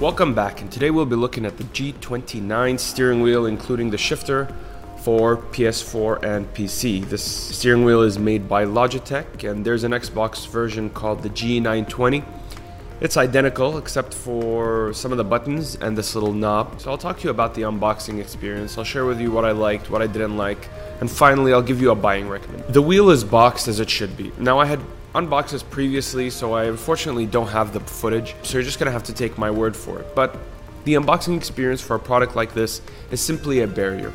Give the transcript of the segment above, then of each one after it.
Welcome back, and today we'll be looking at the G29 steering wheel, including the shifter for PS4 and PC. This steering wheel is made by Logitech, and there's an Xbox version called the G920. It's identical except for some of the buttons and this little knob. So I'll talk to you about the unboxing experience. I'll share with you what I liked, what I didn't like, and finally I'll give you a buying recommendation. The wheel is boxed as it should be. Now, I had unboxed this previously, so I unfortunately don't have the footage, so you're just gonna have to take my word for it. But the unboxing experience for a product like this is simply a barrier.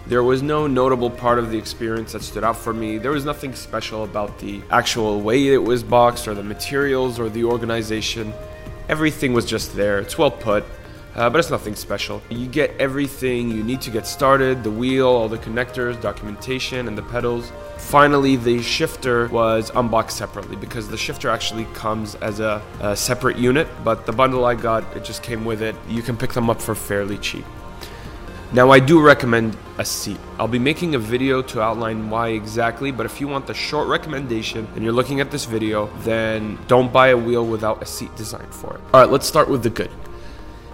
There was no notable part of the experience that stood out for me. There was nothing special about the actual way it was boxed or the materials or the organization. Everything was just there. It's well put, but it's nothing special. You get everything you need to get started: the wheel, all the connectors, documentation, and the pedals. Finally, the shifter was unboxed separately because the shifter actually comes as a separate unit, but the bundle I got, it just came with it. You can pick them up for fairly cheap. Now, I do recommend a seat. I'll be making a video to outline why exactly, but if you want the short recommendation and you're looking at this video, then don't buy a wheel without a seat designed for it. All right, let's start with the good.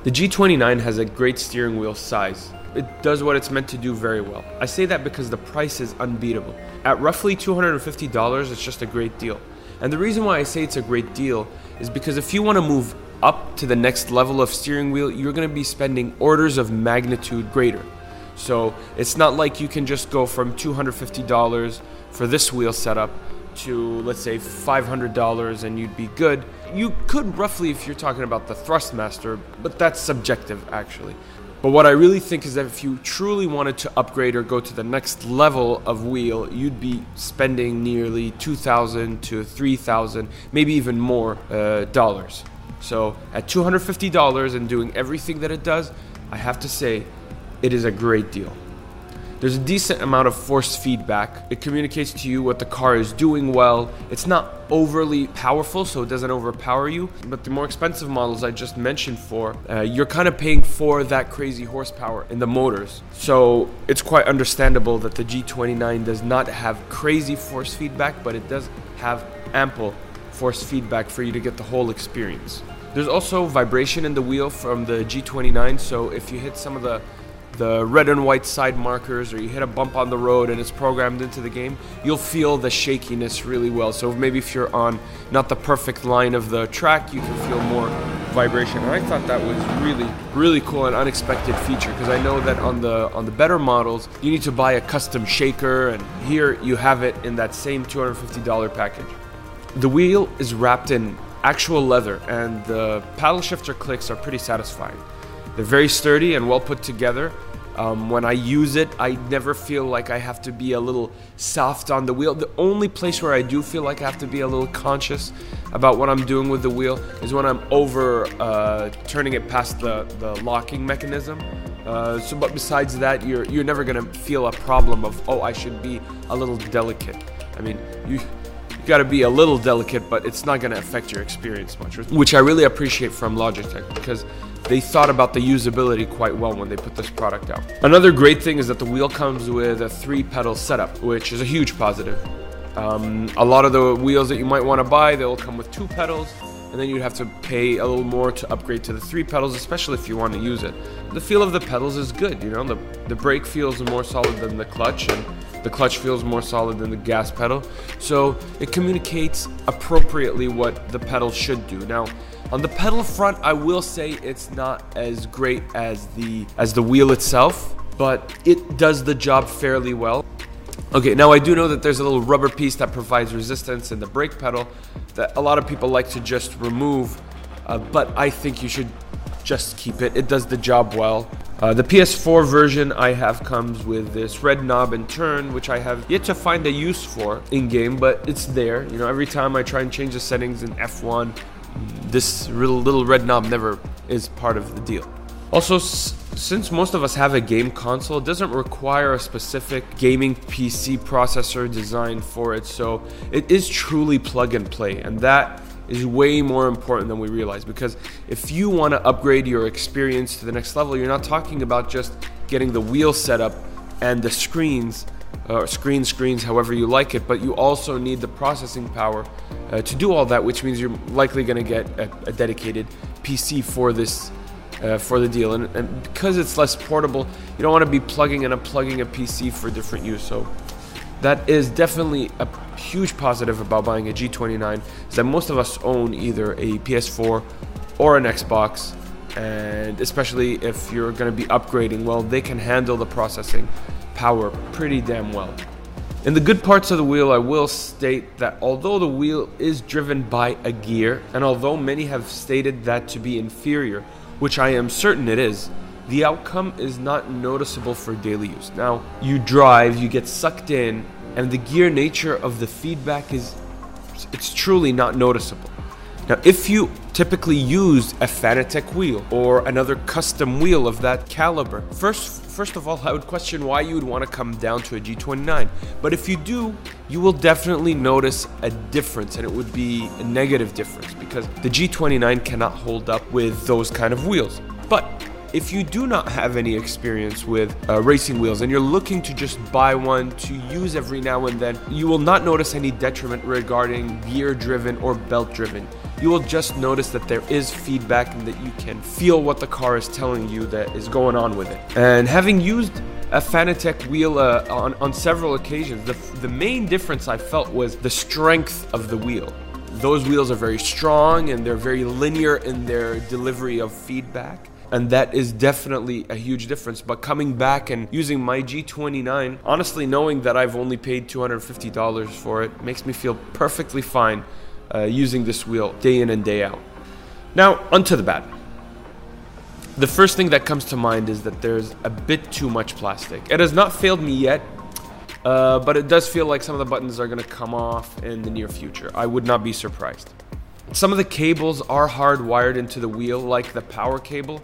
The G29 has a great steering wheel size. It does what it's meant to do very well. I say that because the price is unbeatable. At roughly $250, it's just a great deal. And the reason why I say it's a great deal is because if you want to move up to the next level of steering wheel, you're going to be spending orders of magnitude greater. So it's not like you can just go from $250 for this wheel setup to, let's say, $500 and you'd be good. You could roughly if you're talking about the Thrustmaster, but that's subjective actually. But what I really think is that if you truly wanted to upgrade or go to the next level of wheel, you'd be spending nearly $2,000 to $3,000, maybe even more dollars. So at $250 and doing everything that it does, I have to say it is a great deal. There's a decent amount of force feedback. It communicates to you what the car is doing well. It's not overly powerful, so it doesn't overpower you. But the more expensive models I just mentioned you're kind of paying for that crazy horsepower in the motors. So it's quite understandable that the G29 does not have crazy force feedback, but it does have ample force feedback for you to get the whole experience. There's also vibration in the wheel from the G29, so if you hit some of the red and white side markers, or you hit a bump on the road and it's programmed into the game, you'll feel the shakiness really well. So maybe if you're on not the perfect line of the track, you can feel more vibration. And I thought that was really cool and unexpected feature, because I know that on the better models you need to buy a custom shaker, and here you have it in that same $250 package. The wheel is wrapped in actual leather, and the paddle shifter clicks are pretty satisfying. They're very sturdy and well put together. When I use it, I never feel like I have to be a little soft on the wheel. The only place where I do feel like I have to be a little conscious about what I'm doing with the wheel is when I'm turning it past the locking mechanism. But besides that, you're never gonna feel a problem of, oh, I should be a little delicate. I mean, you gotta be a little delicate, but it's not gonna affect your experience much, which I really appreciate from Logitech, because they thought about the usability quite well when they put this product out. Another great thing is that the wheel comes with a 3-pedal setup, which is a huge positive. A lot of the wheels that you might want to buy, they'll come with 2 pedals, and then you'd have to pay a little more to upgrade to the 3 pedals, especially if you want to use it. The feel of the pedals is good, you know, the brake feels more solid than the clutch, and the clutch feels more solid than the gas pedal. So it communicates appropriately what the pedal should do. Now, on the pedal front, I will say it's not as great as the wheel itself, but it does the job fairly well. Okay, now I do know that there's a little rubber piece that provides resistance in the brake pedal that a lot of people like to just remove, but I think you should just keep it. It does the job well. The PS4 version I have comes with this red knob and turn, which I have yet to find a use for in-game, but it's there. You know, every time I try and change the settings in F1, this little red knob never is part of the deal. Also, since most of us have a game console, it doesn't require a specific gaming PC processor designed for it, so it is truly plug and play, and that is way more important than we realize, because if you want to upgrade your experience to the next level, you're not talking about just getting the wheel set up and the screens, screens, however you like it, but you also need the processing power to do all that, which means you're likely going to get a dedicated PC for this for the deal. And because it's less portable, you don't want to be plugging and unplugging a PC for different use. So that is definitely a huge positive about buying a G29, is that most of us own either a PS4 or an Xbox, and especially if you're going to be upgrading, well, they can handle the processing power pretty damn well. In the good parts of the wheel, I will state that although the wheel is driven by a gear, and although many have stated that to be inferior, which I am certain it is, the outcome is not noticeable for daily use. Now, you drive, you get sucked in, and the gear nature of the feedback it's truly not noticeable. Now, if you typically use a Fanatec wheel or another custom wheel of that caliber, first of all, I would question why you would want to come down to a G29. But if you do, you will definitely notice a difference, and it would be a negative difference because the G29 cannot hold up with those kind of wheels. But if you do not have any experience with racing wheels and you're looking to just buy one to use every now and then, you will not notice any detriment regarding gear-driven or belt-driven. You will just notice that there is feedback and that you can feel what the car is telling you that is going on with it. And having used a Fanatec wheel on several occasions, the main difference I felt was the strength of the wheel. Those wheels are very strong and they're very linear in their delivery of feedback. And that is definitely a huge difference. But coming back and using my G29, honestly knowing that I've only paid $250 for it, makes me feel perfectly fine using this wheel day in and day out. Now, onto the bad. The first thing that comes to mind is that there's a bit too much plastic. It has not failed me yet, but it does feel like some of the buttons are going to come off in the near future. I would not be surprised. Some of the cables are hardwired into the wheel, like the power cable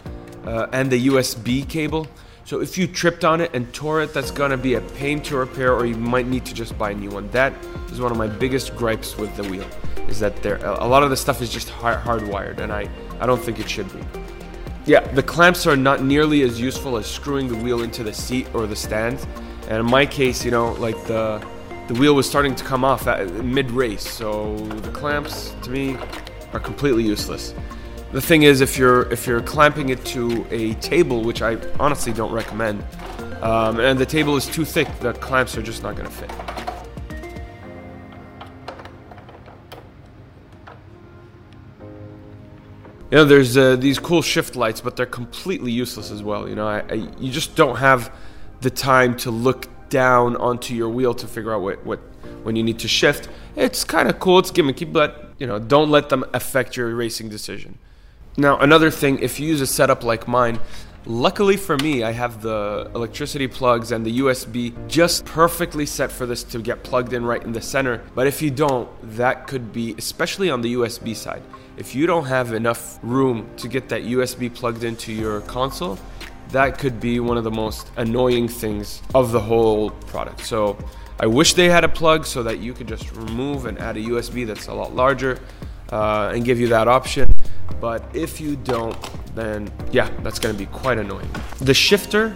and the USB cable. So if you tripped on it and tore it, that's gonna be a pain to repair, or you might need to just buy a new one. That is one of my biggest gripes with the wheel, is that a lot of the stuff is just hardwired, and I don't think it should be. Yeah, the clamps are not nearly as useful as screwing the wheel into the seat or the stand. And in my case, you know, like the wheel was starting to come off mid-race, so the clamps, to me, are completely useless. The thing is, if you're clamping it to a table, which I honestly don't recommend, and the table is too thick, the clamps are just not going to fit. You know, there's these cool shift lights, but they're completely useless as well. You know, you just don't have the time to look down onto your wheel to figure out when you need to shift. It's kind of cool, it's gimmicky, but you know, don't let them affect your racing decision. Now, another thing, if you use a setup like mine, luckily for me, I have the electricity plugs and the USB just perfectly set for this to get plugged in right in the center. But if you don't, that could be, especially on the USB side, if you don't have enough room to get that USB plugged into your console, that could be one of the most annoying things of the whole product. So I wish they had a plug so that you could just remove and add a USB that's a lot larger and give you that option. But if you don't, then yeah, that's going to be quite annoying. The shifter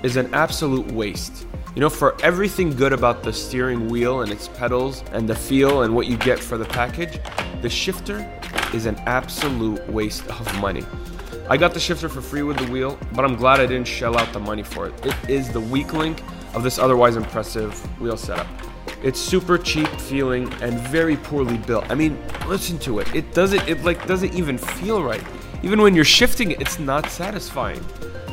is an absolute waste. You know, for everything good about the steering wheel and its pedals and the feel and what you get for the package, the shifter is an absolute waste of money. I got the shifter for free with the wheel, but I'm glad I didn't shell out the money for it. It is the weak link of this otherwise impressive wheel setup. It's super cheap feeling and very poorly built. I mean, listen to it. It doesn't even feel right. Even when you're shifting it, it's not satisfying.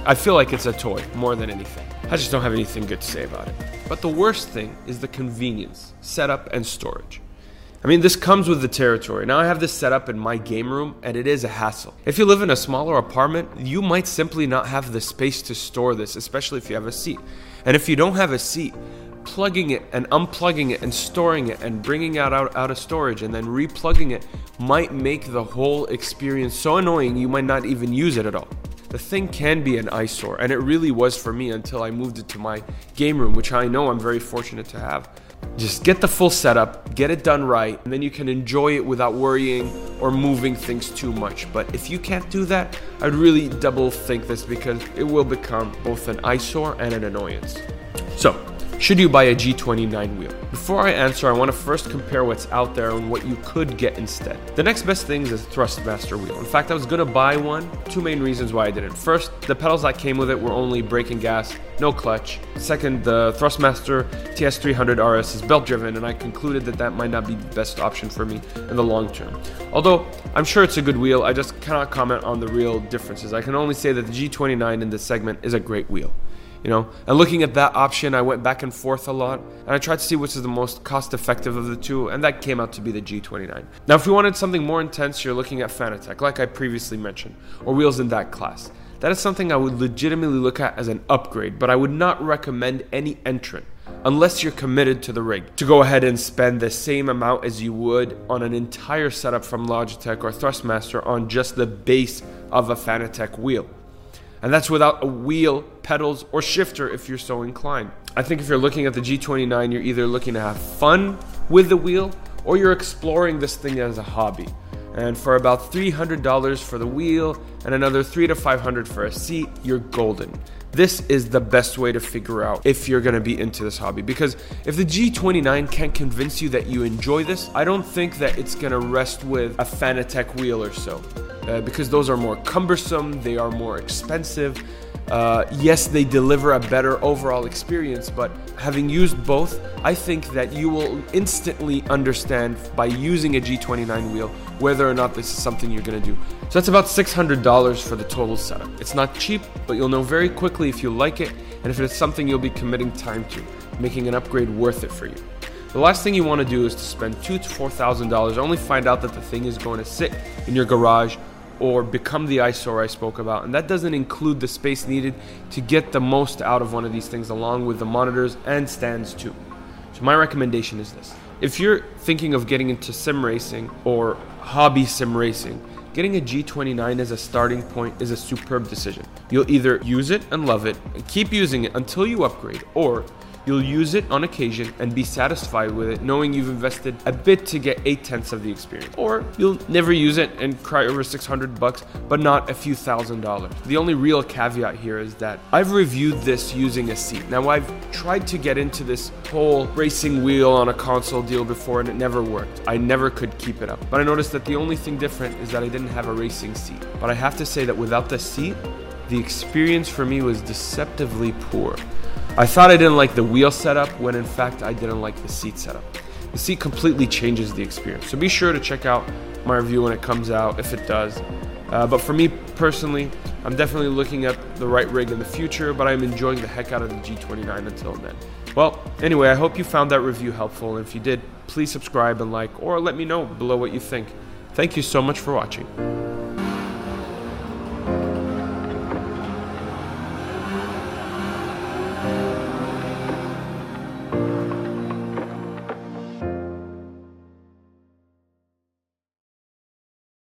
I feel like it's a toy more than anything. I just don't have anything good to say about it. But the worst thing is the convenience, setup, and storage. I mean, this comes with the territory. Now I have this set up in my game room, and it is a hassle. If you live in a smaller apartment, you might simply not have the space to store this, especially if you have a seat. And if you don't have a seat, plugging it and unplugging it and storing it and bringing it out of storage and then replugging it might make the whole experience so annoying you might not even use it at all. The thing can be an eyesore, and it really was for me until I moved it to my game room, which I know I'm very fortunate to have. Just get the full setup, get it done right, and then you can enjoy it without worrying or moving things too much. But if you can't do that, I'd really double think this, because it will become both an eyesore and an annoyance. So, should you buy a G29 wheel? Before I answer, I want to first compare what's out there and what you could get instead. The next best thing is a Thrustmaster wheel. In fact, I was going to buy one. Two main reasons why I didn't. First, the pedals that came with it were only brake and gas, no clutch. Second, the Thrustmaster TS300 RS is belt driven, and I concluded that that might not be the best option for me in the long term. Although I'm sure it's a good wheel, I just cannot comment on the real differences. I can only say that the G29 in this segment is a great wheel. And looking at that option, I went back and forth a lot, and I tried to see which is the most cost-effective of the two, and that came out to be the G29. Now, if you wanted something more intense, you're looking at Fanatec, like I previously mentioned, or wheels in that class. That is something I would legitimately look at as an upgrade, but I would not recommend any entrant, unless you're committed to the rig, to go ahead and spend the same amount as you would on an entire setup from Logitech or Thrustmaster on just the base of a Fanatec wheel. And that's without a wheel, pedals, or shifter if you're so inclined. I think if you're looking at the G29, you're either looking to have fun with the wheel, or you're exploring this thing as a hobby. And for about $300 for the wheel and another $300 to $500 for a seat, you're golden. This is the best way to figure out if you're going to be into this hobby, because if the G29 can't convince you that you enjoy this, I don't think that it's going to rest with a Fanatec wheel or so, because those are more cumbersome, they are more expensive. Yes, they deliver a better overall experience, but having used both, I think that you will instantly understand by using a G29 wheel whether or not this is something you're going to do. So that's about $600 for the total setup. It's not cheap, but you'll know very quickly if you like it and if it's something you'll be committing time to, making an upgrade worth it for you. The last thing you want to do is to spend $2,000 to $4,000, only find out that the thing is going to sit in your garage or become the eyesore I spoke about, and that doesn't include the space needed to get the most out of one of these things, along with the monitors and stands too. So my recommendation is this. If you're thinking of getting into sim racing or hobby sim racing, getting a G29 as a starting point is a superb decision. You'll either use it and love it and keep using it until you upgrade, or you'll use it on occasion and be satisfied with it, knowing you've invested a bit to get 8/10 of the experience. Or you'll never use it and cry over $600, but not a few $1,000s. The only real caveat here is that I've reviewed this using a seat. Now, I've tried to get into this whole racing wheel on a console deal before, and it never worked. I never could keep it up. But I noticed that the only thing different is that I didn't have a racing seat. But I have to say that without the seat, the experience for me was deceptively poor. I thought I didn't like the wheel setup, when in fact I didn't like the seat setup. The seat completely changes the experience. So be sure to check out my review when it comes out, if it does. But for me personally, I'm definitely looking at the right rig in the future, but I'm enjoying the heck out of the G29 until then. Well, anyway, I hope you found that review helpful, and if you did, please subscribe and like, or let me know below what you think. Thank you so much for watching.